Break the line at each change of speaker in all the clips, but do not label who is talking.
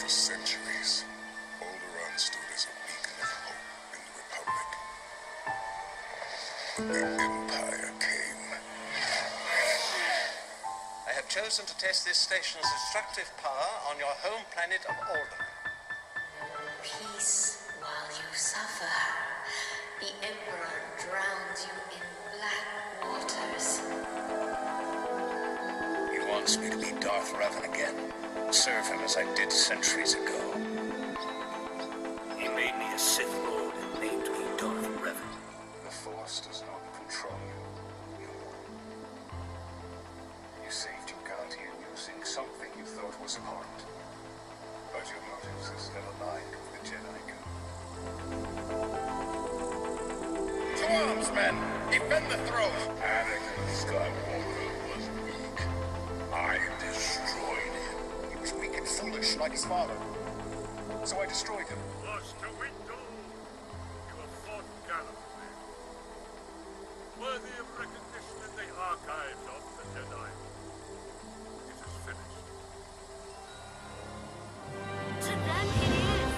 For centuries, Alderaan stood as a beacon of hope in the Republic. The Empire came.
I have chosen to test this station's destructive power on your home planet of Alderaan.
Peace while you suffer. The Emperor drowns you in black waters.
He wants me to be Darth Revan again. Serve him as I did centuries ago. He made me a Sith Lord and named me Darth Revan.
The Force does not control you. You saved Ugantia using something you thought was important. But your motives are still aligned with the Jedi Code.
To arms, men! Defend the throne!
Anakin Skywalker was weak. I destroyed him.
He was weak and foolish, like his father. So I destroyed him.
Master Windu, you have fought gallantly. Worthy of recognition in the archives of the Jedi. It is finished.
To them it is.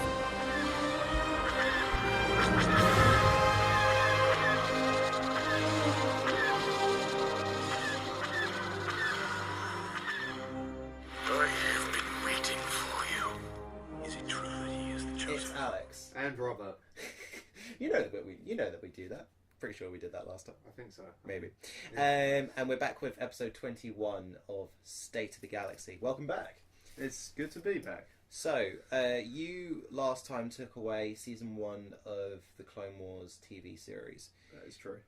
I have been waiting for you. Is it true that he is the chosen?
It's Alex.
And Robert.
You know that we do that. Pretty sure we did that last time.
I think so.
Maybe.
Yeah.
And we're back with episode 21 of State of the Galaxy. Welcome back.
It's good to be back.
So, you last time took away season 1 of the Clone Wars TV series.
That is true.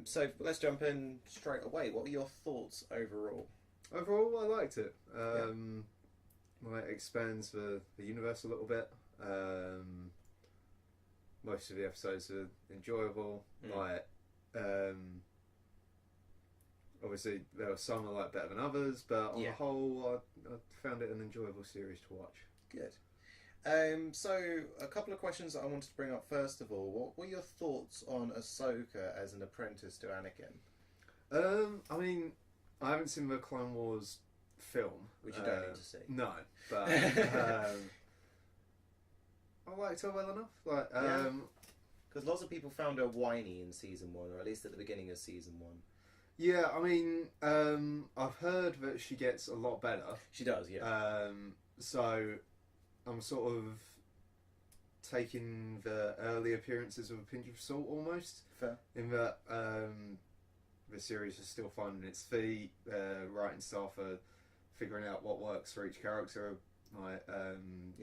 So let's jump in straight away. What were your thoughts overall?
Overall, I liked it. It expands the universe a little bit. Most of the episodes are enjoyable. Obviously, there were some I liked better than others, but on the whole, I found it an enjoyable series to watch.
Good. So, a couple of questions that I wanted to bring up first of all. What were your thoughts on Ahsoka as an apprentice to Anakin?
I mean, I haven't seen the Clone Wars film.
Which you don't need to see.
No, but I liked her well enough.
Because lots of people found her whiny in season 1, or at least at the beginning of season 1.
Yeah, I mean, I've heard that she gets a lot better.
She does, yeah.
So I'm sort of taking the early appearances with a pinch of salt almost.
Fair.
In that the series is still finding its feet, writing staff are figuring out what works for each character, and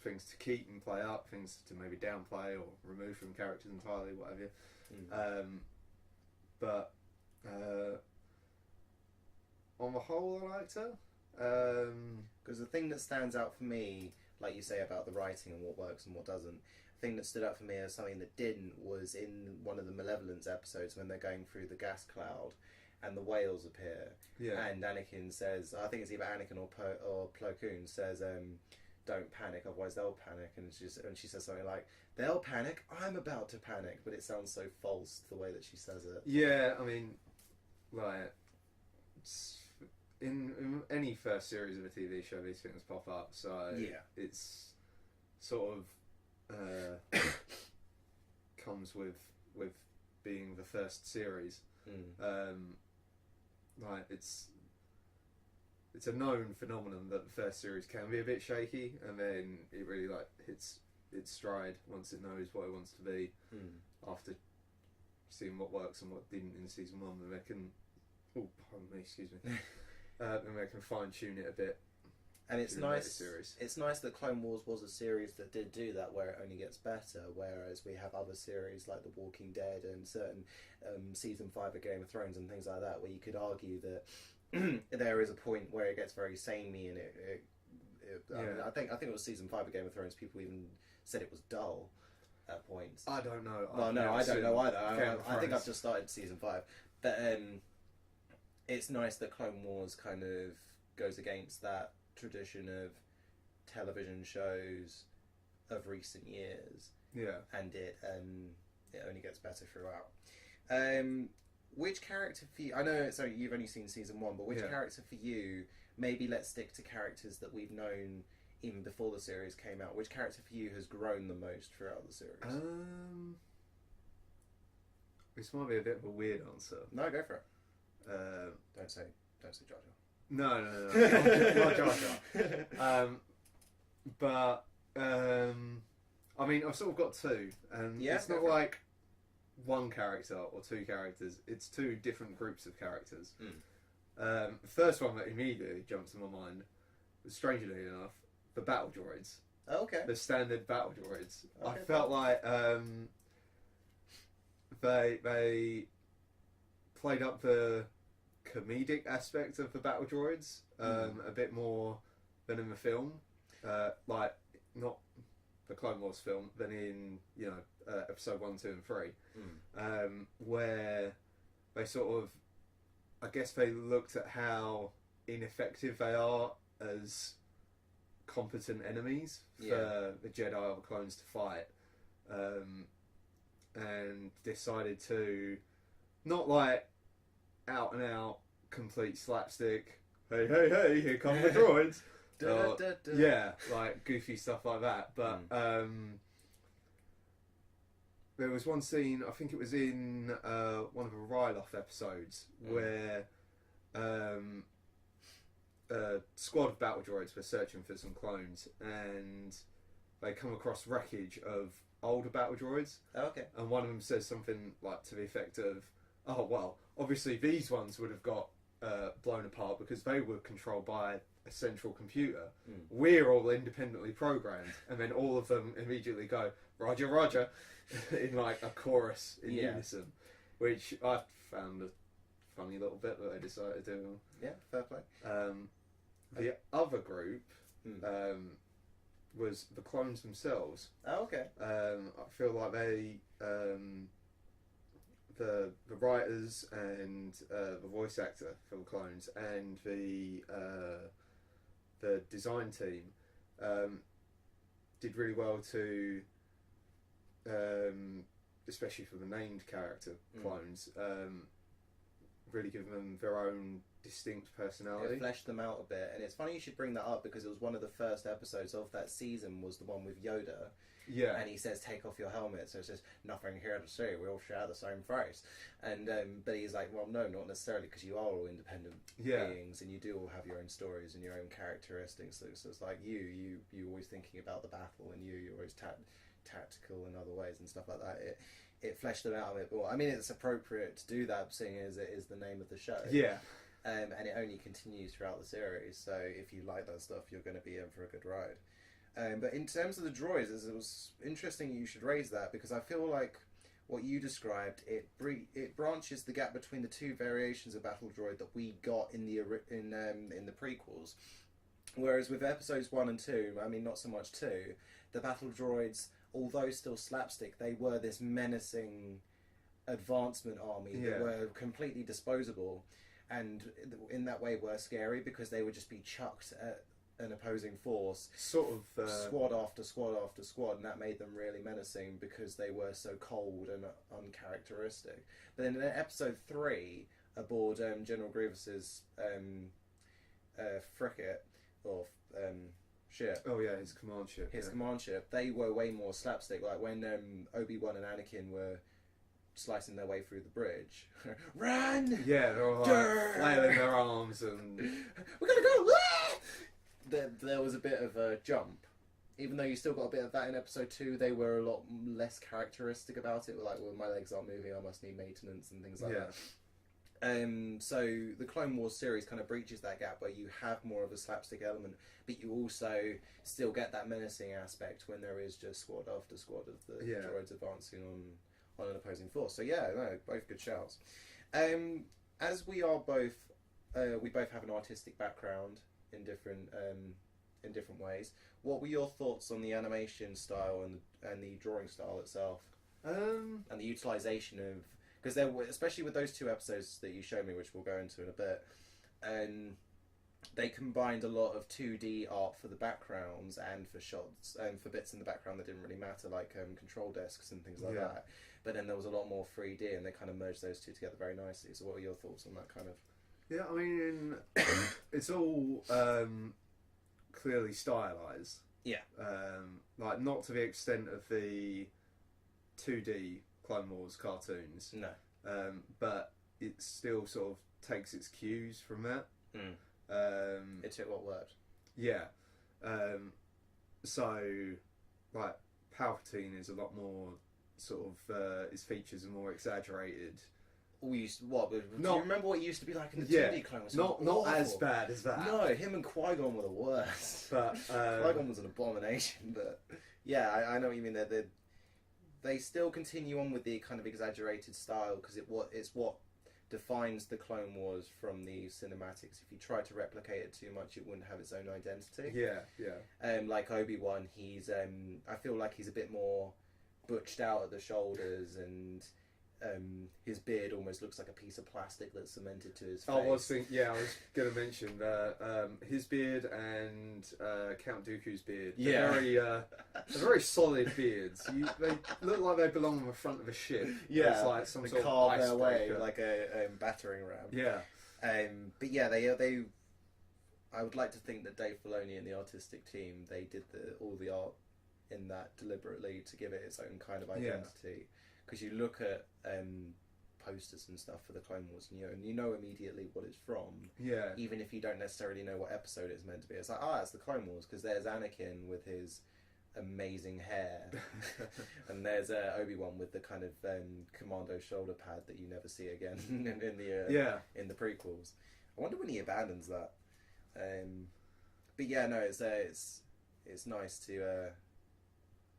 things to keep and play up, things to maybe downplay or remove from characters entirely, whatever. But on the whole, I liked her.
Because the thing that stands out for me, like you say about the writing and what works and what doesn't, the thing that stood out for me as something that didn't was in one of the Malevolence episodes when they're going through the gas cloud and the whales appear.
Yeah.
And Anakin says, I think it's either Anakin or Plo Koon says, don't panic, otherwise they'll panic. And she says something like, they'll panic, I'm about to panic. But it sounds so false, the way that she says it.
Yeah, I mean, in any first series of a TV show, these things pop up. So it's sort of comes with being the first series. It's a known phenomenon that the first series can be a bit shaky, and then it really hits its stride once it knows what it wants to be. After seeing what works and what didn't in season 1, then they can. Oh, pardon me, excuse me. Then they can fine tune it a bit.
And it's nice. It's nice that Clone Wars was a series that did do that, where it only gets better. Whereas we have other series like The Walking Dead and certain season 5 of Game of Thrones and things like that, where you could argue that there is a point where it gets very samey, and I think it was season 5 of Game of Thrones. People even said it was dull at points.
I don't know.
Well, no, I don't know either. I think I've just started season 5, but it's nice that Clone Wars kind of goes against that tradition of television shows of recent years.
Yeah.
And it only gets better throughout. which character for you? I know, sorry, you've only seen season 1, but which character for you? Maybe let's stick to characters that we've known even before the series came out. Which character for you has grown the most throughout the series?
This might be a bit of a weird answer.
No, go for it. Don't say Jar Jar.
No, not Jar Jar. But I mean, I've sort of got two, and it's not like one character or two characters. It's two different groups of characters. The first one that immediately jumps in my mind was, strangely enough, the battle droids.
Oh, okay.
The standard battle droids.
Okay,
I felt like they played up the comedic aspect of the battle droids a bit more than in the film. Like, not the Clone Wars film, than in, you know, episode 1, 2 and 3. Where they sort of, I guess they looked at how ineffective they are as competent enemies for the Jedi or the clones to fight, and decided to, not like out and out complete slapstick, hey here come the droids, yeah, like goofy stuff like that, but there was one scene, I think it was in one of the Ryloth episodes, where a squad of battle droids were searching for some clones, and they come across wreckage of older battle droids.
Oh, okay.
And one of them says something like to the effect of, "Oh well, obviously these ones would have got blown apart because they were controlled by a central computer. We're all independently programmed." And then all of them immediately go, "Roger, Roger," in like a chorus in unison, which I found a funny little bit that they decided to do.
Yeah, fair play.
The other group was the clones themselves.
Oh, okay.
I feel like they, the writers and the voice actor for the clones and the design team did really well to, especially for the named character clones, really give them their own distinct personality.
It fleshed them out a bit, and it's funny you should bring that up because it was one of the first episodes of that season was the one with Yoda.
Yeah.
And he says, "Take off your helmet." So it says, "Nothing here to see. We all share the same face." And but he's like, "Well, no, not necessarily, because you are all independent beings, and you do all have your own stories and your own characteristics. So it's like you always thinking about the battle, and you're always tactical in other ways and stuff like that." It fleshed them out a bit more. I mean, it's appropriate to do that, seeing as it is the name of the show.
Yeah.
And it only continues throughout the series, so if you like that stuff, you're going to be in for a good ride. But in terms of the droids, it was interesting you should raise that, because I feel like what you described, it branches the gap between the two variations of battle droid that we got in the prequels. Whereas with episodes 1 and 2, I mean not so much 2, the battle droids, although still slapstick, they were this menacing advancement army that were completely disposable, and in that way were scary because they would just be chucked at an opposing force,
sort of
squad after squad after squad, and that made them really menacing because they were so cold and uncharacteristic. But then in episode 3, aboard General Grievous's frigate or ship.
Oh yeah, his command ship.
His command ship. They were way more slapstick. Like when Obi-Wan and Anakin were slicing their way through the bridge. Run!
Yeah, they're all like flailing their arms and
we're gonna go! There was a bit of a jump. Even though you still got a bit of that in episode 2, they were a lot less characteristic about it. Like, well, my legs aren't moving, I must need maintenance and things like that. So the Clone Wars series kind of breaches that gap where you have more of a slapstick element, but you also still get that menacing aspect when there is just squad after squad of the droids advancing on an opposing force. So yeah, no, both good shouts. As we are both, we both have an artistic background in different ways. What were your thoughts on the animation style and the drawing style itself, and the utilization of? Because there were, especially with those 2 episodes that you showed me, which we'll go into in a bit, they combined a lot of 2D art for the backgrounds and for shots and for bits in the background that didn't really matter, like control desks and things like that. But then there was a lot more 3D, and they kind of merged those two together very nicely. So what are your thoughts on that kind of?
Yeah, I mean, it's all clearly stylized.
Yeah.
Like, not to the extent of the 2D Clone Wars cartoons.
No.
But it still sort of takes its cues from that.
It took what worked.
Yeah. So, like, Palpatine is a lot more sort of his features are more exaggerated.
Do you remember what it used to be like in the 2D Clone Wars?
Not as bad as that.
No, him and Qui-Gon were the worst.
But
Qui-Gon was an abomination. But yeah, I know what you mean. They still continue on with the kind of exaggerated style because it's what defines the Clone Wars from the cinematics. If you try to replicate it too much, it wouldn't have its own identity.
Yeah.
Like Obi-Wan, he's I feel like he's a bit more butched out at the shoulders, and his beard almost looks like a piece of plastic that's cemented to his face.
I was going to mention his beard and Count Dooku's beard. They're very solid beards. They look like they belong on the front of a ship.
Yeah,
it's like some
they
sort
carve
of
their way
icebreaker.
like a battering ram.
Yeah.
But yeah, they. I would like to think that Dave Filoni and the artistic team, they did all the art in that deliberately to give it its own kind of identity. Because you look at posters and stuff for the Clone Wars, and you know immediately what it's from.
Yeah.
Even if you don't necessarily know what episode it's meant to be, it's like, it's the Clone Wars, because there's Anakin with his amazing hair, and there's Obi-Wan with the kind of commando shoulder pad that you never see again in the prequels. I wonder when he abandons that. But yeah, no, it's nice to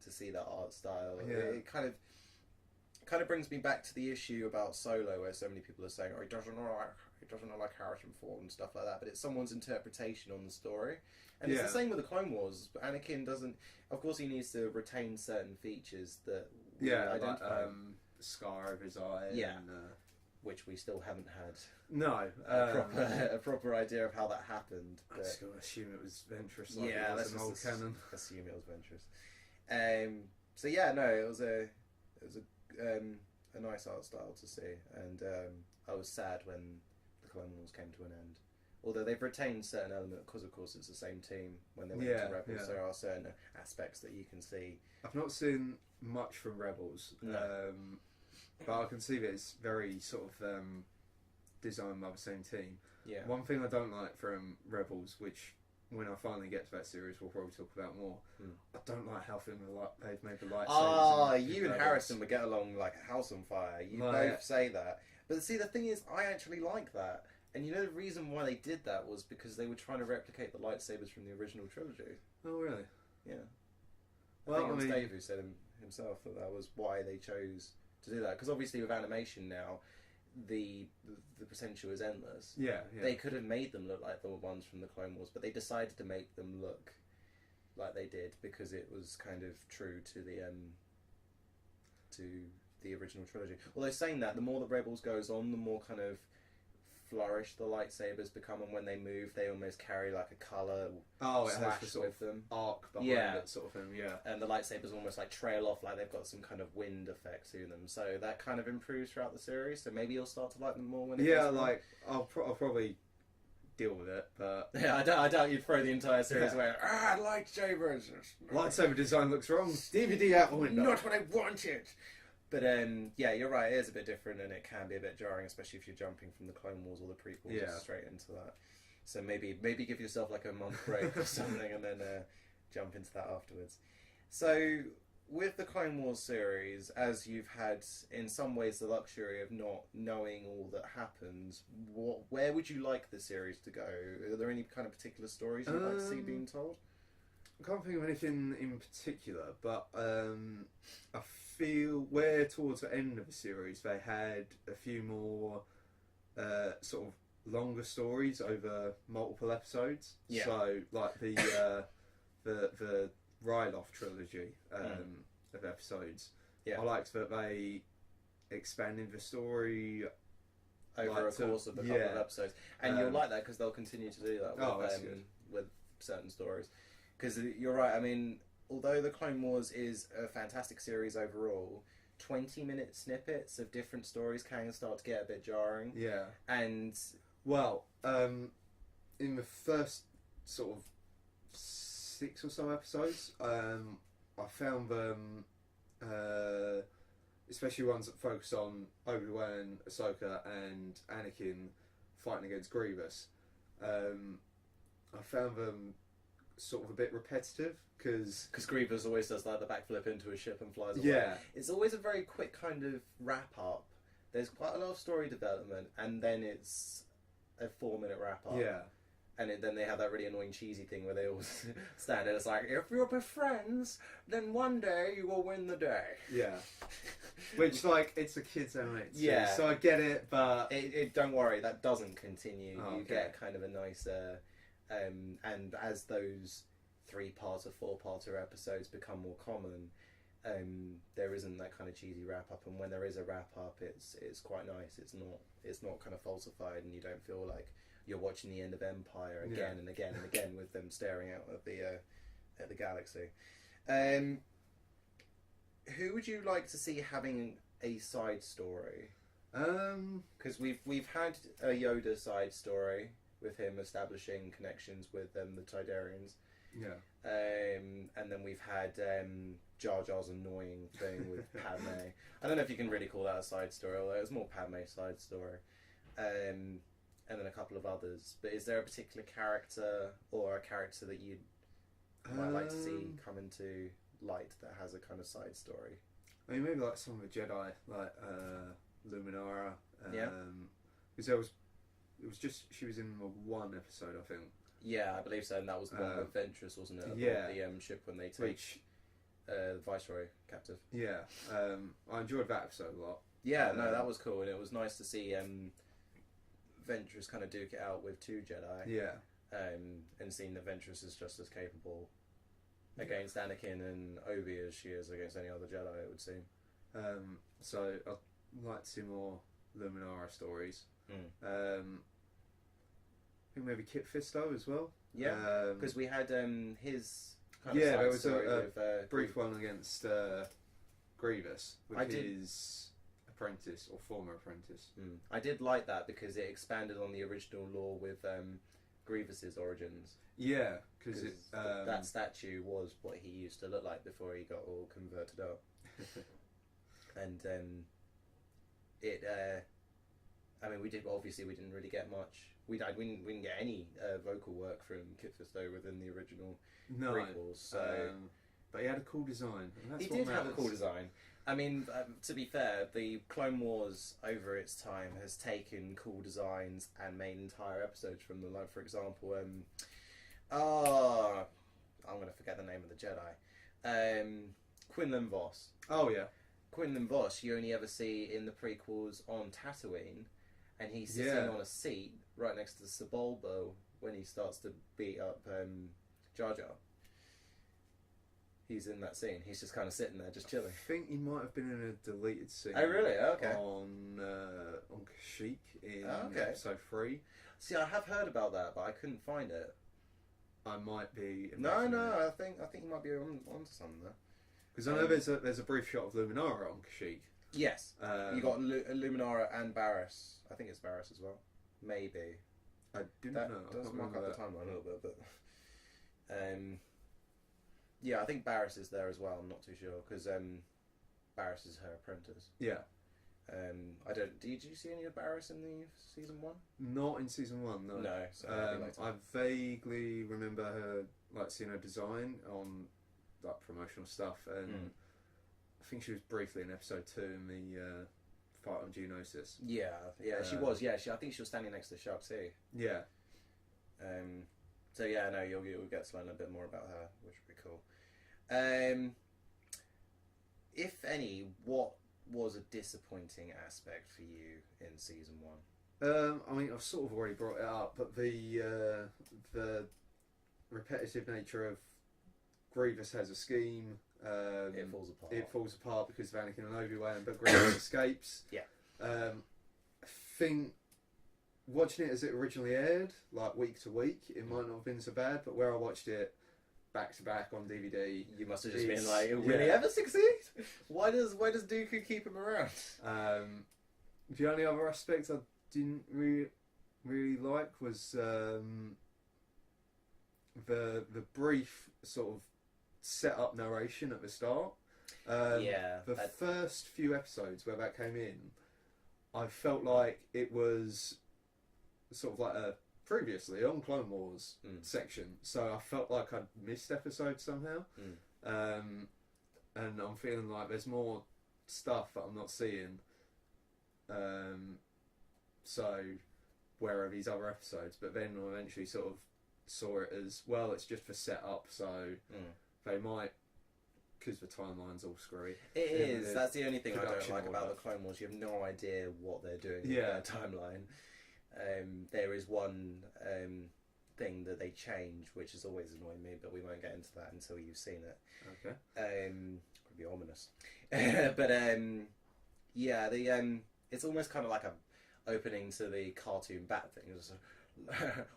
see that art style.
Yeah.
It kind of brings me back to the issue about Solo, where so many people are saying, he doesn't know like Harrison Ford and stuff like that. But it's someone's interpretation on the story, and it's the same with the Clone Wars. But Anakin doesn't. Of course, he needs to retain certain features that we identify.
Like, the scar over his eye.
Yeah.
And,
which we still haven't had
no
a proper idea of how that happened.
I
But
just gotta assume it was Ventress. Like
yeah,
it
let's
was an old
just
canon.
assume it was Ventress. So yeah, no, it was a nice art style to see, and I was sad when the Clone Wars came to an end. Although they've retained certain elements, because of course it's the same team when they went to Rebels.
Yeah.
There are certain aspects that you can see.
I've not seen much from Rebels,
No.
but I can see that it's very sort of designed by the same team.
Yeah.
One thing I don't like from Rebels, which when I finally get to that series we'll probably talk about more, I don't like how they've made the lightsabers.
You and
Rebels.
Harrison would get along like a house on fire. You both say that. But see, the thing is, I actually like that. And you know the reason why they did that was because they were trying to replicate the lightsabers from the original trilogy.
Oh, really?
Yeah.
Well,
I think it was
I mean-
Dave who said himself that was why they chose to do that. Because obviously with animation now, the potential is endless.
Yeah.
They could have made them look like the ones from the Clone Wars, but they decided to make them look like they did because it was kind of true to the original trilogy. Although saying that, the more the Rebels goes on, the more kind of flourish the lightsabers become, and when they move, they almost carry like a colour
Oh, it has
slash
the sort
with
of
them.
arc behind
Yeah.
it, sort of thing. Yeah.
And the lightsabers almost like trail off, like they've got some kind of wind effect to them. So that kind of improves throughout the series. So maybe you'll start to like them more when it
Yeah,
gets along.
like I'll probably deal with it, but
Yeah, I doubt you'd throw the entire series away. Lightsabers.
lightsaber design looks wrong. DVD out the window.
Not what I wanted. But yeah, you're right. It is a bit different, and it can be a bit jarring, especially if you're jumping from the Clone Wars or the prequels straight into that. So maybe give yourself like a month break or something, and then jump into that afterwards. So with the Clone Wars series, as you've had in some ways the luxury of not knowing all that happens, where would you like the series to go? Are there any kind of particular stories you'd like to see being told?
I can't think of anything in particular, but I feel where towards the end of the series they had a few more sort of longer stories over multiple episodes.
Yeah.
So like the Ryloth trilogy of episodes.
Yeah.
I liked that they expanded the story
over
Like
a course of a couple of episodes, and you'll like that because they'll continue to do that with certain stories. Because you're right. I mean, although the Clone Wars is a fantastic series overall, 20-minute snippets of different stories can start to get a bit jarring.
Yeah.
And
well, in the first sort of 6 or so episodes, I found them, especially ones that focus on Obi-Wan, Ahsoka, and Anakin fighting against Grievous. I found them sort of a bit repetitive because
Grievous always does like the backflip into a ship and flies away.
Yeah.
It's always a very quick kind of wrap up. There's quite a lot of story development, and then it's a 4-minute wrap up.
Yeah.
And then they have that really annoying cheesy thing where they all stand and it's like, if you're friends, then one day you will win the day.
Yeah. Which, like, it's a kids' animated series,
Yeah.
so I get it, but
Don't worry, that doesn't continue.
Oh,
You
okay.
get kind of a nicer... and as those 3-parter, 4-parter episodes become more common, there isn't that kind of cheesy wrap up, and when there is a wrap up, it's quite nice. It's not kind of falsified, and you don't feel like you're watching the end of Empire again and again and again with them staring out at the galaxy. Who would you like to see having a side story? Because we've had a Yoda side story with him establishing connections with the Tidarians.
yeah.
And then we've had Jar Jar's annoying thing with Padme. I don't know if you can really call that a side story, although it was more Padme's side story. And then a couple of others. But is there a particular character or a character that you'd might like to see come into light that has a kind of side story?
I mean, maybe like some of the Jedi, like Luminara.
Yeah.
Because it was just she was in one episode, I think.
Yeah, I believe so, and that was the one with Ventress, wasn't it?
Yeah.
The ship when they take
Which,
the Viceroy captive.
yeah, I enjoyed that episode a lot.
Yeah, no, that was cool, and it was nice to see Ventress kind of duke it out with 2 Jedi.
Yeah.
And seeing that Ventress is just as capable against Anakin and Obi as she is against any other Jedi, it would seem.
So I'd like to see more Luminara stories. I think maybe Kit Fisto as well.
Yeah, because we had his kind of
yeah,
side
there was
story
a
with
brief one against Grievous with
I did-
his apprentice or former apprentice.
I did like that because it expanded on the original lore with Grievous's origins.
Yeah, because
That statue was what he used to look like before he got all converted up. And I mean, we didn't really get much. We didn't get any vocal work from Kit Fisto within the original prequels. So
but he had a cool design. And that's
he
what
did have a
matters.
cool design. I mean, to be fair, the Clone Wars over its time has taken cool designs and made entire episodes from them. Like, for example, I'm going to forget the name of the Jedi. Quinlan Vos.
Oh yeah.
Quinlan Vos, you only ever see in the prequels on Tatooine, and he's sitting
Yeah.
on a seat right next to Sebulba when he starts to beat up Jar Jar. He's in that scene. He's just kind of sitting there, just chilling.
I think he might have been in a deleted scene.
Oh, really? Okay.
On Kashyyyk in
Okay.
episode 3.
See, I have heard about that, but I couldn't find it.
I might be.
No,
imagining it.
I think you might be onto something there.
Because I know there's a brief shot of Luminara on Kashyyyk.
Yes, you got Luminara and Barriss. I think it's Barriss as well. Maybe.
I didn't
That
know. I
does
can't
mark
remember
up the
that.
timeline a little bit, but yeah, I think Barriss is there as well. I'm not too sure because Barriss is her apprentice.
Yeah.
I don't. Did you see any of Barriss in the season 1?
Not in season 1, no.
No. So that'll be later.
I vaguely remember her, like, seeing her design on, like, promotional stuff, and I think she was briefly in episode 2 in the fight on Geonosis.
Yeah, she was. Yeah, I think she was standing next to Shaq-Ti.
Yeah.
So yeah, no, you'll get to learn a bit more about her, which would be cool. If any, what was a disappointing aspect for you in season 1?
I mean, I've sort of already brought it up, but the repetitive nature of Grievous has a scheme.
It falls apart.
It falls apart because of Anakin and Obi-Wan, but Grievous escapes.
Yeah.
I think watching it as it originally aired, like week to week, it might not have been so bad. But where I watched it back to back on DVD,
You must have just been
it's-
like, will he
yeah.
ever succeed? Why does Dooku keep him around?
The only other aspect I didn't really like was the brief sort of set up narration at the start.
Yeah,
The first few episodes where that came in, I felt like it was sort of like a previously on Clone Wars section, so I felt like I'd missed episodes somehow. And I'm feeling like there's more stuff that I'm not seeing. So where are these other episodes? But then I eventually sort of saw it as, well, it's just for setup, so they might, because the timeline's all screwy.
It
Yeah,
is.
the
That's the only thing I don't
production
like about
order.
the Clone Wars. You have no idea what they're doing with
Yeah.
their timeline. There is one thing that they change, which has always annoyed me, but we won't get into that until you've seen it.
Okay.
Could be ominous. But yeah, it's almost kind of like a opening to the cartoon Bat thing. It's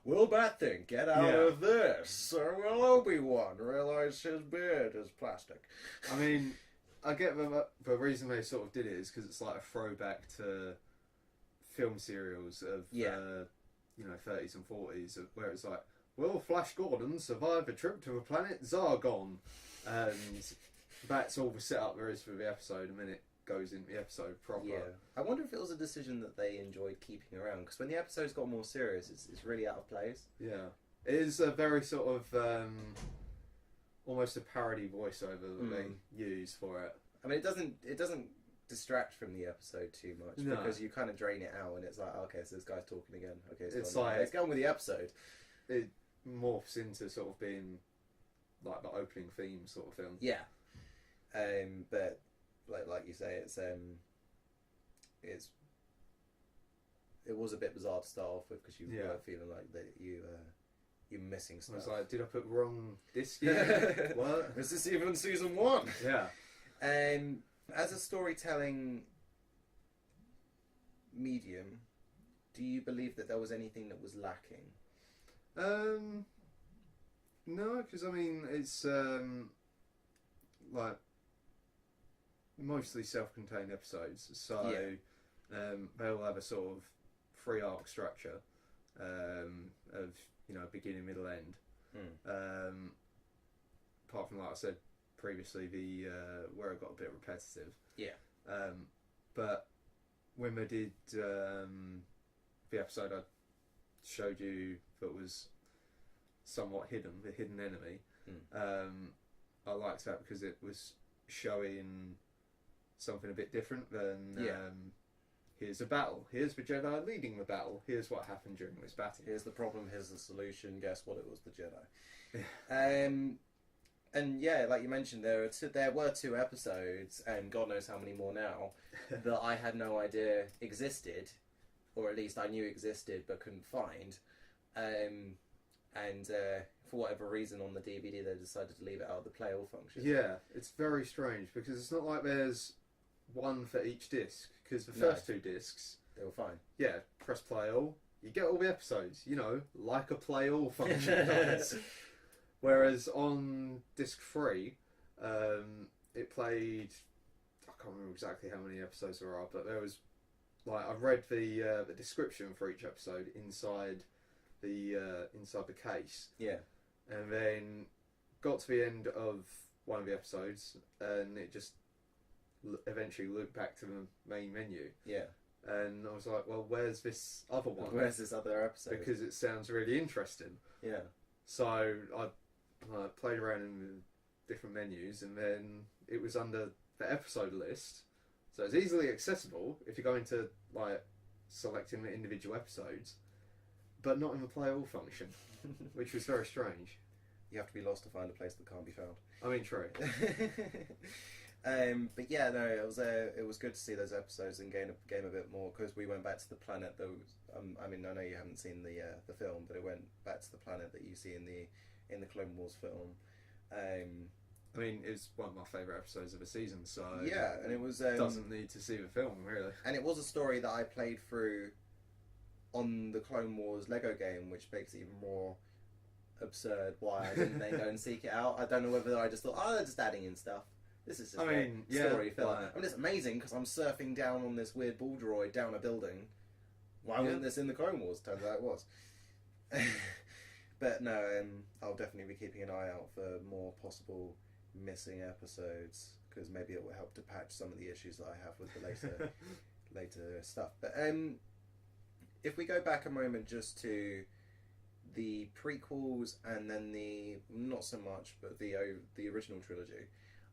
will Bat Thing get out
Yeah.
of this, or will Obi-Wan realize his beard is plastic?
I mean, I get the reason they sort of did it is because it's like a throwback to film serials of
Yeah.
30s and 40s, where it's like, will Flash Gordon survive a trip to the planet Zargon? And that's all the setup there is for the episode, and then it goes into the episode proper.
Yeah, I wonder if it was a decision that they enjoyed keeping around, because when the episodes got more serious, it's really out of place.
Yeah. It is a very sort of almost a parody voiceover that they use for it.
I mean, it doesn't distract from the episode too much,
No.
because you kind of drain it out, and it's like, okay, so this guy's talking again. Okay,
It's
gone.
like-
Let's go on with the episode.
It morphs into sort of being like the opening theme sort of thing.
Yeah, but like you say, it was a bit bizarre to start off with, because you
Yeah.
were feeling like that you're missing
I
stuff.
was like, did I put the wrong disc in? What?
Is this even season 1?
Yeah.
As a storytelling medium, do you believe that there was anything that was lacking?
No, because I mean it's like mostly self-contained episodes, so they all have a sort of 3-arc structure of beginning, middle, end. Apart from, like I said previously, the where it got a bit repetitive.
Yeah.
But when they did the episode I showed you that was somewhat hidden, the hidden enemy, I liked that because it was showing something a bit different than here's a battle, here's the Jedi leading the battle, here's what happened during this battle.
Here's the problem, here's the solution. Guess what? It was the Jedi. And yeah, like you mentioned, there were 2 episodes, and God knows how many more now, that I had no idea existed, or at least I knew existed but couldn't find. And for whatever reason on the DVD they decided to leave it out of the play all function.
Yeah, it's very strange because it's not like there's one for each disc, because the first 2 discs,
They were fine.
yeah, press play all, you get all the episodes, like a play all function does. Whereas on disc 3, it played, I can't remember exactly how many episodes there are, but there was, like, I read the description for each episode inside the case.
Yeah.
And then got to the end of one of the episodes, and it just eventually looped back to the main menu.
Yeah.
And I was like, well, where's this other one?
Where's this other episode?
Because it sounds really interesting.
Yeah.
So I played around in the different menus, and then it was under the episode list. So it's easily accessible if you go into, like, selecting the individual episodes, but not in the play all function, which was very strange.
You have to be lost to find a place that can't be found.
I mean, true.
But yeah, no, it was good to see those episodes and gain a bit more, because we went back to the planet that was, I mean, I know you haven't seen the film, but it went back to the planet that you see in the Clone Wars film.
I mean, it's one of my favourite episodes of the season, so
Yeah, and it was
doesn't need to see the film, really.
and it was a story that I played through on the Clone Wars Lego game, which makes it even more absurd why I didn't then go and seek it out. I don't know whether I just thought, oh, they're just adding in stuff. This is just a story film.
Like,
I mean, it's amazing because I'm surfing down on this weird ball droid down a building. Why wasn't this in the Clone Wars? Turns out it was. But no, I'll definitely be keeping an eye out for more possible missing episodes, because maybe it will help to patch some of the issues that I have with the later stuff. But if we go back a moment just to the prequels and then the not so much, but the original trilogy,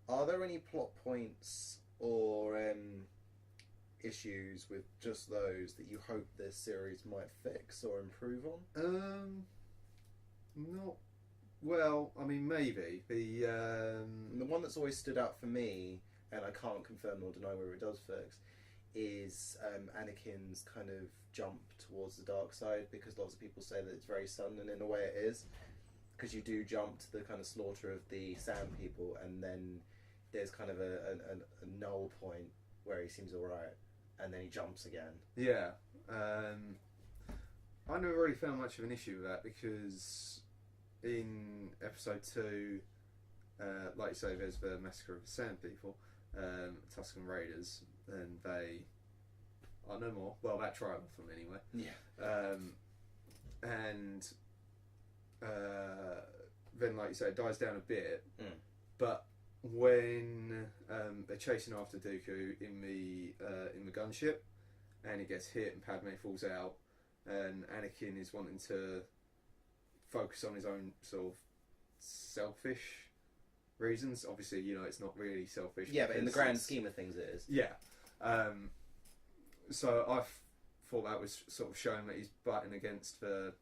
are there any plot points or issues with just those that you hope this series might fix or improve on?
Not well. I mean, maybe
the one that's always stood out for me, and I can't confirm nor deny whether it does fix, is Anakin's kind of jump towards the dark side, because lots of people say that it's very sudden, and in a way it is, because you do jump to the kind of slaughter of the Sand people, and then there's kind of a null point where he seems alright, and then he jumps again.
Yeah. I never really found much of an issue with that, because in episode 2, like you say, there's the massacre of the Sand people, Tusken Raiders, and they are no more. Well, that tribe of them anyway.
Yeah.
And then, like you say, it dies down a bit, but when they're chasing after Dooku in the gunship, and he gets hit and Padme falls out, and Anakin is wanting to focus on his own sort of selfish reasons. Obviously, you know, it's not really selfish.
Yeah, but in the grand scheme of things, it is.
Yeah. So I thought that was sort of showing that he's butting against the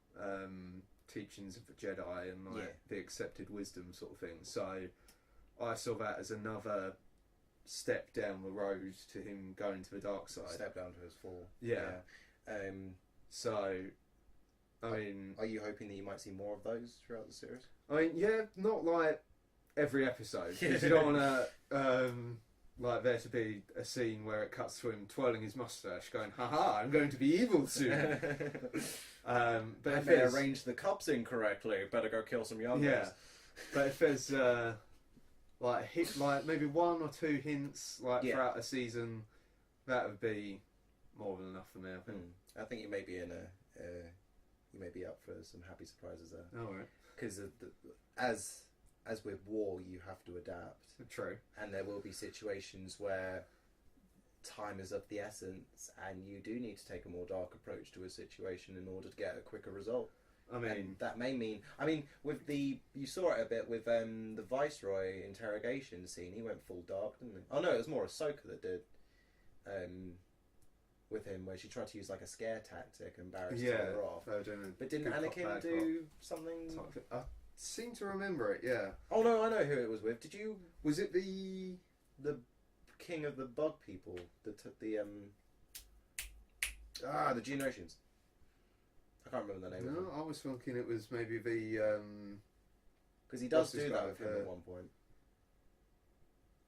teachings of the Jedi and the accepted wisdom sort of thing. So I saw that as another step down the road to him going to the dark side.
Step down to his fall.
Yeah. So, I mean...
Are you hoping that you might see more of those throughout the series?
I mean, yeah, not like every episode. Because you don't want to... like there to be a scene where it cuts to him twirling his moustache, going, "Haha, I'm going to be evil soon." But if
they arranged the cups incorrectly, better go kill some young guys.
But if there's like maybe one or two hints throughout a season, that would be more than enough for me. I think.
I think you may be you may be up for some happy surprises there.
Oh, right.
Because as with war, you have to adapt.
True. And
there will be situations where time is of the essence, and you do need to take a more dark approach to a situation in order to get a quicker result.
I mean,
and that may mean... I mean, with you saw it a bit with the Viceroy interrogation scene. He went full dark, didn't he? Oh no, it was more Ahsoka that did. With him, where she tried to use like a scare tactic and Barris told her off. But didn't Anakin do something?
I seem to remember it. Yeah.
Oh no, I know who it was with. Did you?
Was it the
king of the bug people? The Geonosians. I can't remember the name.
No,
of them.
I was thinking it was maybe the
because he does do that with him at one point.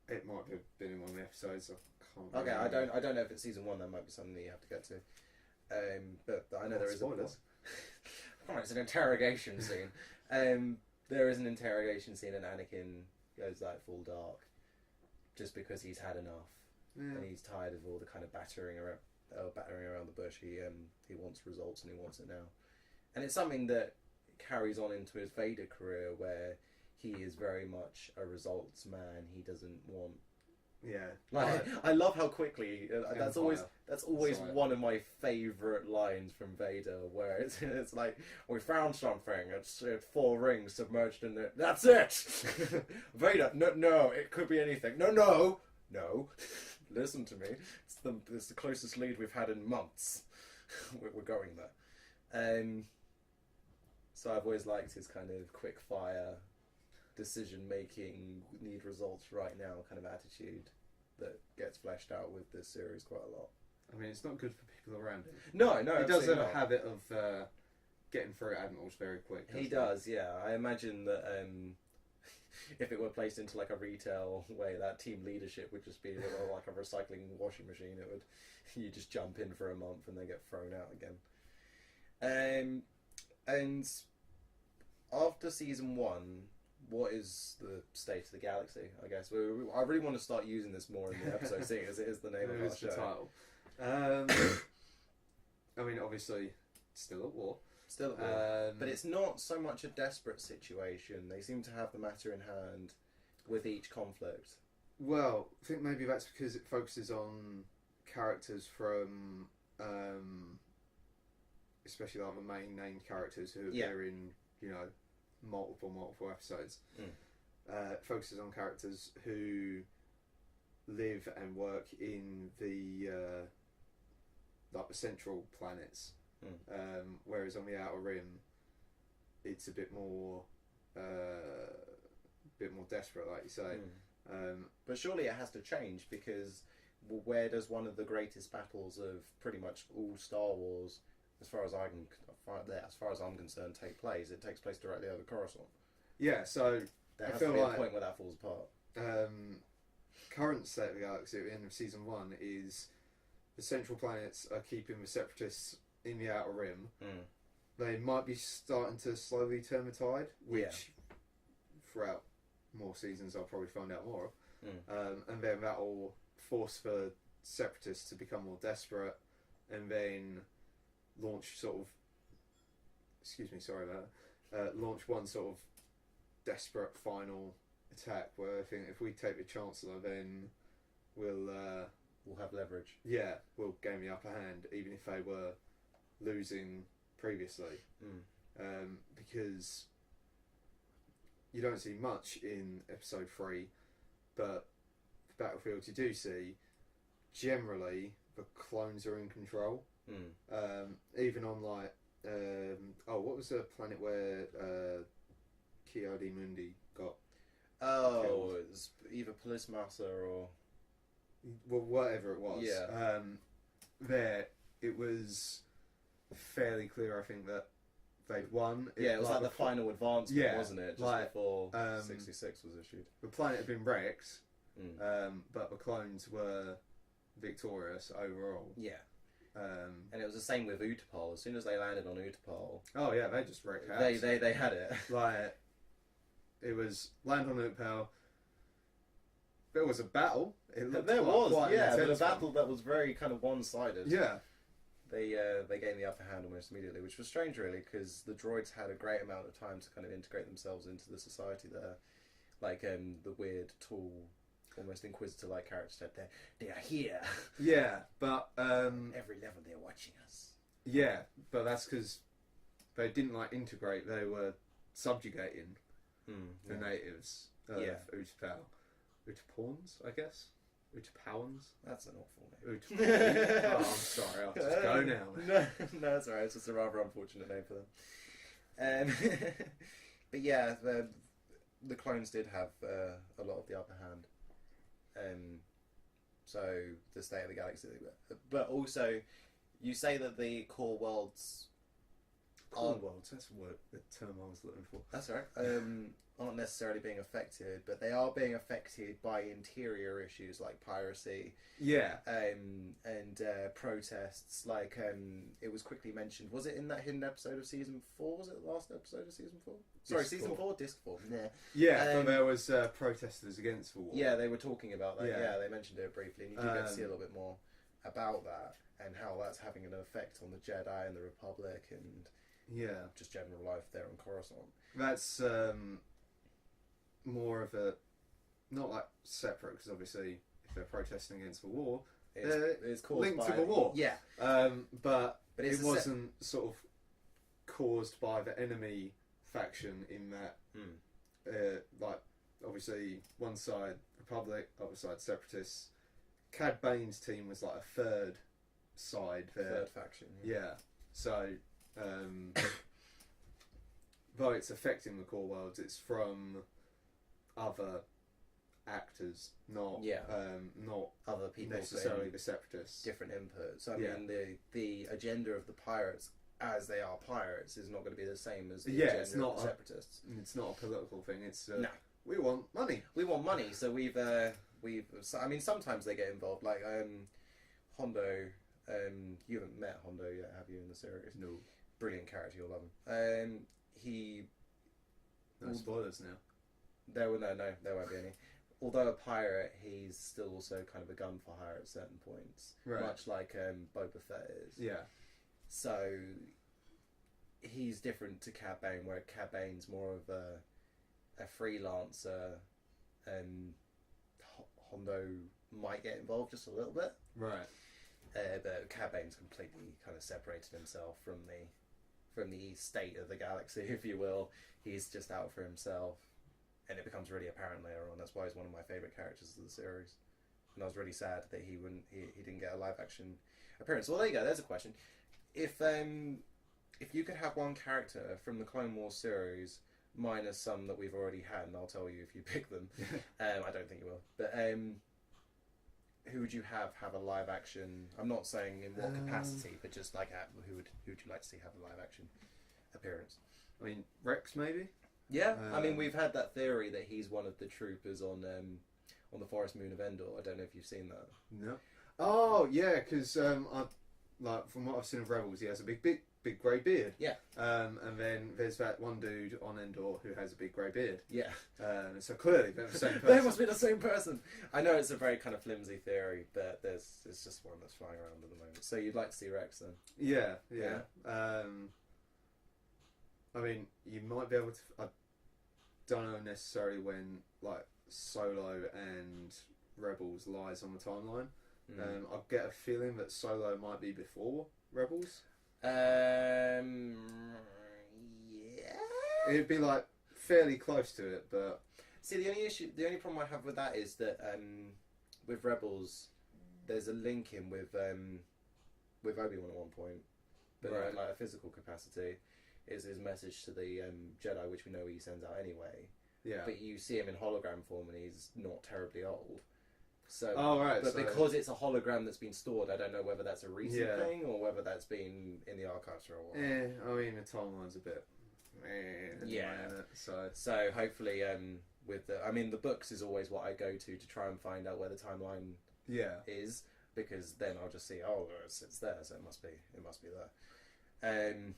It might have been in one of the episodes.
Okay, I don't know if it's season 1. That might be something that you have to get to. But I know there is
spoilers.
It's an interrogation scene. There is an interrogation scene, and Anakin goes like full dark, just because he's had enough, and he's tired of all the kind of battering around the bush. He wants results, and he wants it now. And it's something that carries on into his Vader career, where he is very much a results man. He doesn't want.
Yeah,
I love how quickly that's always one of my favourite lines from Vader, where it's like, we found something. It's 4 rings submerged in it. That's it. Vader, no, it could be anything. No. Listen to me. It's the closest lead we've had in months. We're going there. So I've always liked his kind of quick fire, decision making, need results right now kind of attitude that gets fleshed out with this series quite a lot.
I mean, it's not good for people around him.
No,
he does have a habit of getting through admirals very quick.
He does, yeah. I imagine that if it were placed into like a retail way, that team leadership would just be like a recycling washing machine. You just jump in for a month and they get thrown out again. And after season 1, what is the state of the galaxy? I guess I really want to start using this more in the episode, seeing as it is the name of our show.
The title. I mean, obviously, still at war.
Still at war. But it's not so much a desperate situation. They seem to have the matter in hand with each conflict. Well,
I think maybe that's because it focuses on characters from, especially like the main named characters who appear in, multiple episodes. Focuses on characters who live and work in the like the central planets, whereas on the Outer Rim, it's a bit more desperate, like you say.
But surely it has to change, because where does one of the greatest battles of pretty much all Star Wars, as far as I'm concerned, take place? It takes place directly over Coruscant.
Yeah, so
there has to be a point where that falls apart.
Current state of the galaxy at the end of season 1 is the central planets are keeping the Separatists in the Outer Rim. They might be starting to slowly turn the tide, which throughout more seasons I'll probably find out more of. And then that will force the Separatists to become more desperate, and then launch launch one sort of desperate final attack where I think if we take the Chancellor, then we'll
have leverage.
Yeah, we'll gain the upper hand, even if they were losing previously. Because you don't see much in episode 3, but the battlefields you do see, generally the clones are in control. Even on like what was the planet where Ki-Adi-Mundi got killed?
It was either Polismasa or
whatever it was.
Yeah.
There it was fairly clear, I think, that they'd won.
It was like the final advancement, wasn't it? Just before 66 was issued.
The planet had been wrecked, but the clones were victorious overall.
Yeah. And it was the same with Utapau. As soon as they landed on Utapau,
they just wrecked house.
They had it.
Like, it was land on Utapau. There was a battle.
But a battle that was very kind of one-sided.
Yeah.
They gained the upper hand almost immediately, which was strange, really, because the droids had a great amount of time to kind of integrate themselves into the society there. Like the weird, tall, almost Inquisitor-like character said, they are here.
Yeah, but
every level they're watching us.
Yeah, but that's because they didn't integrate. They were subjugating the natives of Utapau. Utapauans, I guess. Utapauans.
That's an awful name.
Oh, I'm sorry. I'll just go now.
No, it's alright. It's just a rather unfortunate name for them. But yeah, the clones did have a lot of the upper hand. So the state of the galaxy, but also you say that the core worlds,
that's the term I was looking for.
That's right. Aren't necessarily being affected, but they are being affected by interior issues like piracy, and protests. Like it was quickly mentioned. Was it in that hidden episode of season 4? Was it the last episode of season 4? Sorry, season 4, disc 4.
Yeah, but there was protesters against the war.
Yeah, they were talking about that. Yeah, they mentioned it briefly, and you do get to see a little bit more about that and how that's having an effect on the Jedi and the Republic and just general life there on Coruscant.
That's more of a not like separate, because obviously if they're protesting against the war,
it's
linked to the war.
Yeah,
but it wasn't sort of caused by the enemy faction in that. Like obviously one side Republic, other side Separatists. Cad Bane's team was like a third side there.
Third faction.
Yeah. So though it's affecting the core worlds, it's from other actors, not
other people
necessarily the Separatists.
Different inputs. I mean, the agenda of the pirates, as they are pirates, is not going to be the same as the agenda of the Separatists.
It's not a political thing. It's
no.
We want money.
We want money. So we've. I mean, sometimes they get involved. Like Hondo. You haven't met Hondo yet, have you, in the series?
No.
brilliant character. You'll love him.
No spoilers now.
There won't be any. Although a pirate, he's still also kind of a gun for hire at certain points,
Right.
much like Boba Fett is.
Yeah.
So he's different to Cad Bane, where Cad Bane's more of a freelancer, and Hondo might get involved just a little bit.
Right.
But Cad Bane's completely kind of separated himself from the state of the galaxy, if you will. He's just out for himself, and it becomes really apparent later on. That's why he's one of my favourite characters of the series. And I was really sad that he didn't get a live action appearance. Well, there you go. There's a question. If you could have one character from the Clone Wars series, minus some that we've already had, and I'll tell you if you pick them. I don't think you will, but who would you have a live action? I'm not saying in what capacity, but just like who would you like to see have a live action appearance?
I mean, Rex maybe.
Yeah, I mean we've had that theory that he's one of the troopers on the Forest Moon of Endor. I don't know if you've seen that.
No. Oh yeah, because like from what I've seen of Rebels, he has a big grey beard.
Yeah.
And then there's that one dude on Endor who has a big grey beard.
Yeah.
So clearly they're the same person.
They must be the same person. I know it's a very kind of flimsy theory, but it's just one that's flying around at the moment. So you'd like to see Rex then?
Yeah. I mean, you might be able to. I don't know necessarily when like Solo and Rebels lies on the timeline. I get a feeling that Solo might be before Rebels.
Yeah.
It'd be like fairly close to it, but
see, the only problem I have with that is that with Rebels, there's a link in with Obi-Wan at one point, but
Right.
like a physical capacity is his message to the Jedi, which we know he sends out anyway.
yeah.
But you see him in hologram form, and he's not terribly old. So,
Oh, right,
but
so-
because it's a hologram that's been stored, I don't know whether that's a recent
Yeah.
thing or whether that's been in the archives for a while.
I mean the timeline's a bit.
Yeah.
Isn't it? So
So hopefully, the books is always what I go to try and find out where the timeline
yeah.
is, because then I'll just see, oh, it's there, so it must be there.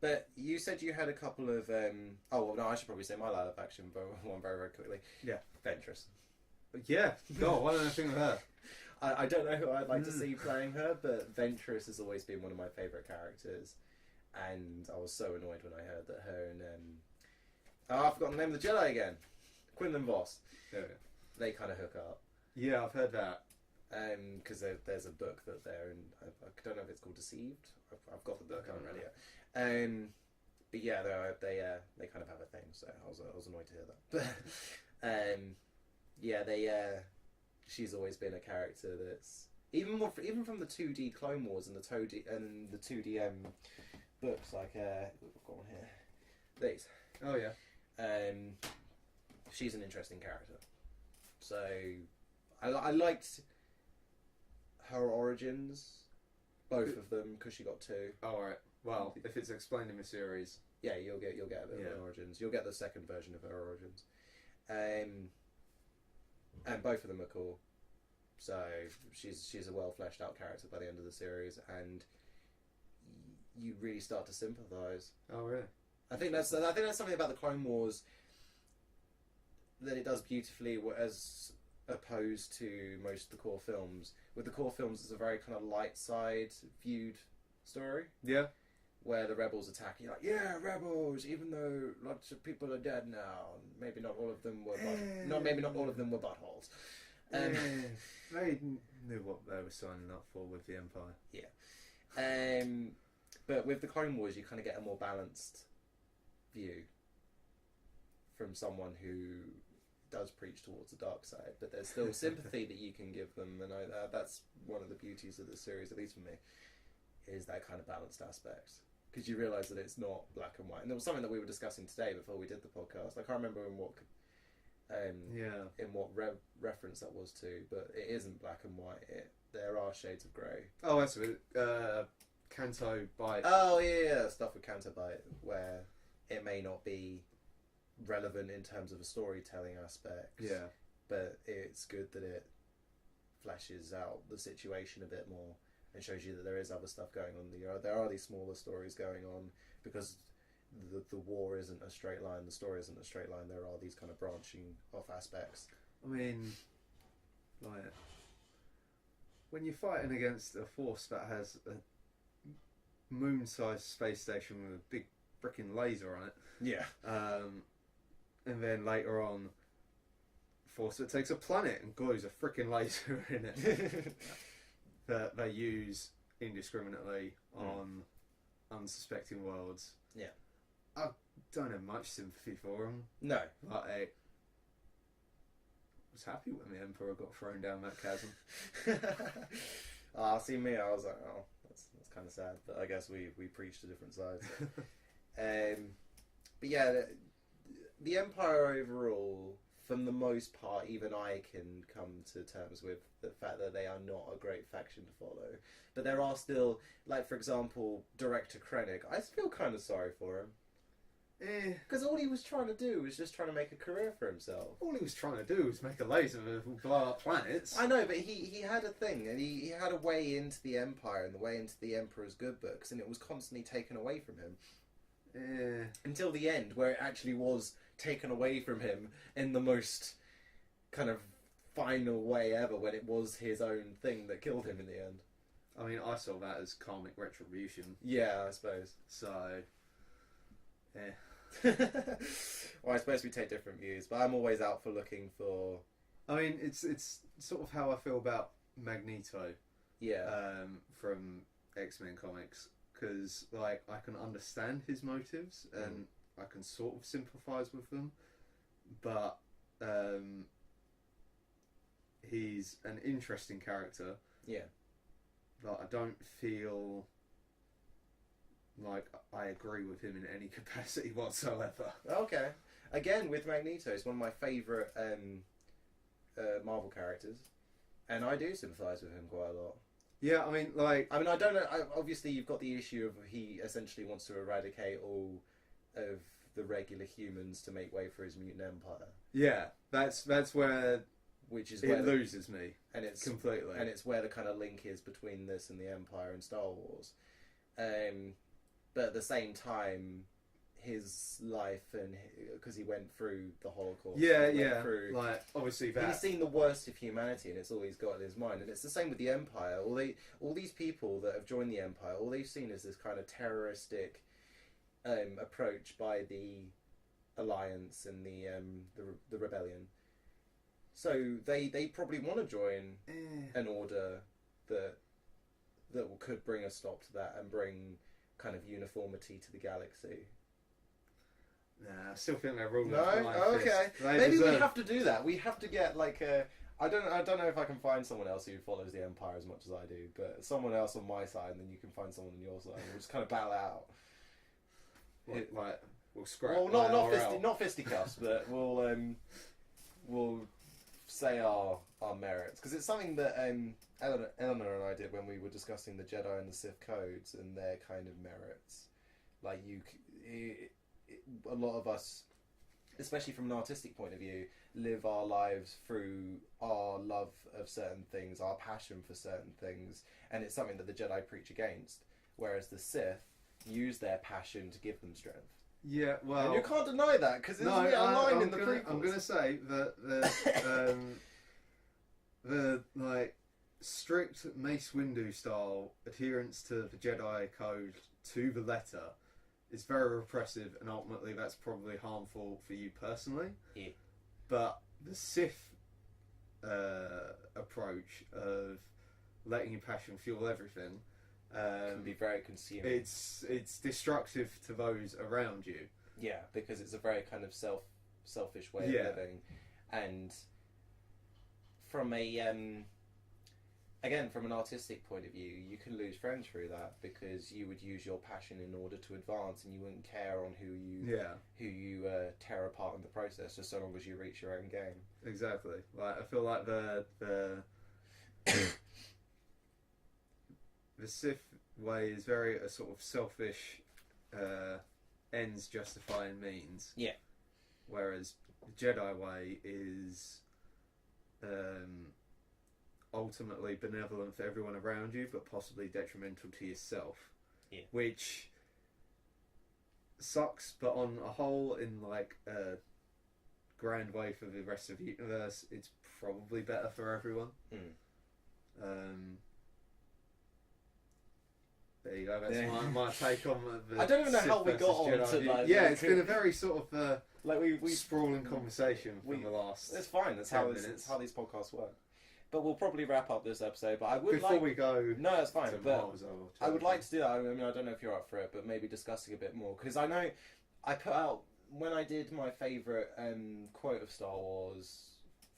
But you said you had a couple of I should probably say my live action, but one very, very quickly.
Yeah.
Ventress.
Yeah. God, why don't I think of her?
I don't know who I'd like to see playing her, but Ventress has always been one of my favourite characters, and I was so annoyed when I heard that her and I've forgotten the name of the Jedi again, Quinlan Voss.
Yeah.
They kind of hook up.
Yeah, I've heard that.
Because there's a book that they're in. I don't know if it's called Deceived. I've got the book. I haven't read it yet. But yeah, they kind of have a thing. So I was annoyed to hear that. But she's always been a character that's even from the 2D Clone Wars and the 2D books. Like I've got one here. These.
Oh yeah.
She's an interesting character. So I liked her origins, both of them, because she got two.
All right. Well, if it's explained in the series,
Yeah, you'll get a bit of her origins. You'll get the second version of her origins, and both of them are cool. So she's a well fleshed out character by the end of the series, and you really start to sympathise.
oh really?
I think that's something about the Clone Wars that it does beautifully, as opposed to most of the core films. With the core films, it's a very kind of light side viewed story,
Yeah.
where the rebels attack. You're like, yeah, rebels, even though lots of people are dead now. Maybe not all of them were buttholes.
They knew what they were signing up for with the Empire.
But with the Clone Wars, you kind of get a more balanced view from someone who does preach towards the dark side, but there's still sympathy that you can give them, and that's one of the beauties of the series, at least for me, is that kind of balanced aspect, because you realise that it's not black and white. And there was something that we were discussing today before we did the podcast. I can't remember in what reference that was to, but it isn't black and white. There are shades of grey.
Oh, that's it. Canto Bite.
Oh yeah, stuff with Canto Bite, where it may not be relevant in terms of a storytelling aspect.
Yeah.
But it's good that it fleshes out the situation a bit more, and shows you that there is other stuff going on. There are these smaller stories going on because the war isn't a straight line. The story isn't a straight line. There are these kind of branching off aspects.
I mean, like, when you're fighting against a force that has a moon-sized space station with a big freaking laser on it,
Yeah.
and then later on, force that takes a planet and glues a freaking laser in it that they use indiscriminately on unsuspecting worlds.
Yeah.
I don't have much sympathy for them.
No.
Like, I was happy when the Emperor got thrown down that chasm.
See me, I was like, oh, that's kind of sad, but I guess we preached a different side. So. But yeah, the Empire overall, for the most part, even I can come to terms with the fact that they are not a great faction to follow. But there are still, like, for example, Director Krennic. I feel kind of sorry for him. Because all he was trying to do was just trying to make a career for himself.
All he was trying to do was make a laser that would blow up planets.
I know, but he had a thing, and he had a way into the Empire and the way into the Emperor's good books, and it was constantly taken away from him. Until the end, where it actually was taken away from him in the most kind of final way ever, when it was his own thing that killed him in the end.
I mean, I saw that as karmic retribution.
Yeah, I suppose.
So, yeah.
Well, I suppose we take different views, but I'm always out for looking for...
I mean, it's sort of how I feel about Magneto.
Yeah.
From X-Men comics, because like I can understand his motives and I can sort of sympathise with them, but he's an interesting character.
Yeah.
But I don't feel like I agree with him in any capacity whatsoever.
Okay. Again, with Magneto, he's one of my favourite Marvel characters, and I do sympathise with him quite a lot.
Yeah, I mean, like...
I mean, I don't know... obviously, you've got the issue of he essentially wants to eradicate all of the regular humans to make way for his mutant empire.
Yeah, that's where...
Which is
it
where
loses me.
And it's
completely.
And it's where the kind of link is between this and the Empire and Star Wars. But at the same time, his life, and because he went through the Holocaust.
Through, like, obviously that...
He's seen the worst of humanity, and it's all he's got in his mind. And it's the same with the Empire. All these people that have joined the Empire, all they've seen is this kind of terroristic approach by the Alliance and the Rebellion. So they probably want to join an order that could bring a stop to that and bring kind of uniformity to the galaxy.
Nah, I still think they're wrong.
No, okay. Maybe we have to do that. We have to get like a. I don't know if I can find someone else who follows the Empire as much as I do, but someone else on my side, and then you can find someone on your side. We'll just kind of battle out.
We'll scrap.
Well, not fisticuffs, but we'll say our merits, because it's something that Eleanor and I did when we were discussing the Jedi and the Sith codes and their kind of merits. Like a lot of us, especially from an artistic point of view, live our lives through our love of certain things, our passion for certain things, and it's something that the Jedi preach against, whereas the Sith use their passion to give them strength.
Yeah, well...
And you can't deny that, because it's a line in the prequels.
I'm going to say that the like, strict Mace Windu style adherence to the Jedi code to the letter is very repressive, and ultimately that's probably harmful for you personally.
Yeah.
But the Sith approach of letting your passion fuel everything
can be very consuming.
It's destructive to those around you.
Yeah, because it's a very kind of selfish way of living, and from a again, from an artistic point of view, you can lose friends through that, because you would use your passion in order to advance, and you wouldn't care on who you tear apart in the process, just so long as you reach your own game.
Exactly. Like, I feel like the Sith way is very a sort of selfish ends justifying means.
Yeah.
Whereas the Jedi way is ultimately benevolent for everyone around you, but possibly detrimental to yourself.
Yeah.
Which sucks, but on a whole, in like a grand way for the rest of the universe, it's probably better for everyone. There you go. That's my take on the.
I don't even know how we got on to like.
Yeah, it's been a very sort of
like we
sprawling conversation from the last.
It's fine. That's how these podcasts work. But we'll probably wrap up this episode. But I would
before we go.
No, that's fine. But I would like to do that. I mean, I don't know if you're up for it, but maybe discussing a bit more, because I know I put out when I did my favourite quote of Star Wars.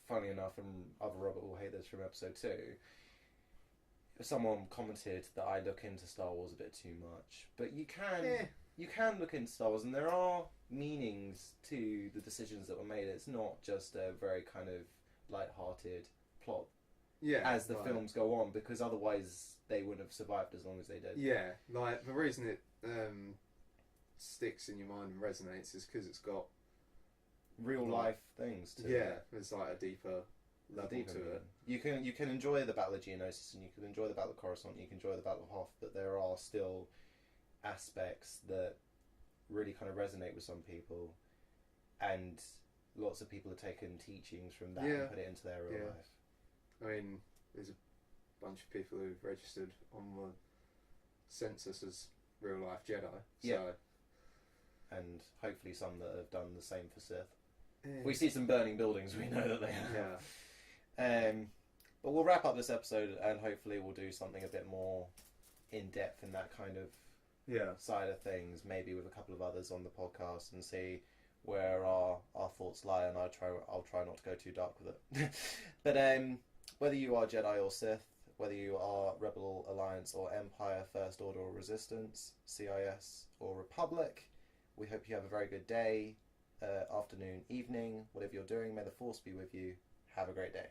Funny enough, and other Robert will hate this from episode 2. Someone commented that I look into Star Wars a bit too much, but you can look into Star Wars, and there are meanings to the decisions that were made. It's not just a very kind of light-hearted plot.
Yeah,
as the films go on, because otherwise they wouldn't have survived as long as they did.
Yeah, like the reason it sticks in your mind and resonates is because it's got
real life things to
it. There's like a deeper level to it.
You can enjoy the Battle of Geonosis, and you can enjoy the Battle of Coruscant, you can enjoy the Battle of Hoth, but there are still aspects that really kind of resonate with some people, and lots of people have taken teachings from that and put it into their real life.
I mean, there's a bunch of people who've registered on the census as real life Jedi. So.
And hopefully some that have done the same for Sith. If we see some burning buildings, we know that they have. Yeah. But we'll wrap up this episode, and hopefully we'll do something a bit more in depth in that kind of side of things, maybe with a couple of others on the podcast, and see where our thoughts lie, and I'll try not to go too dark with it. But whether you are Jedi or Sith, whether you are Rebel Alliance or Empire, First Order or Resistance, CIS or Republic, we hope you have a very good day, afternoon, evening, whatever you're doing. May the Force be with you. Have a great day.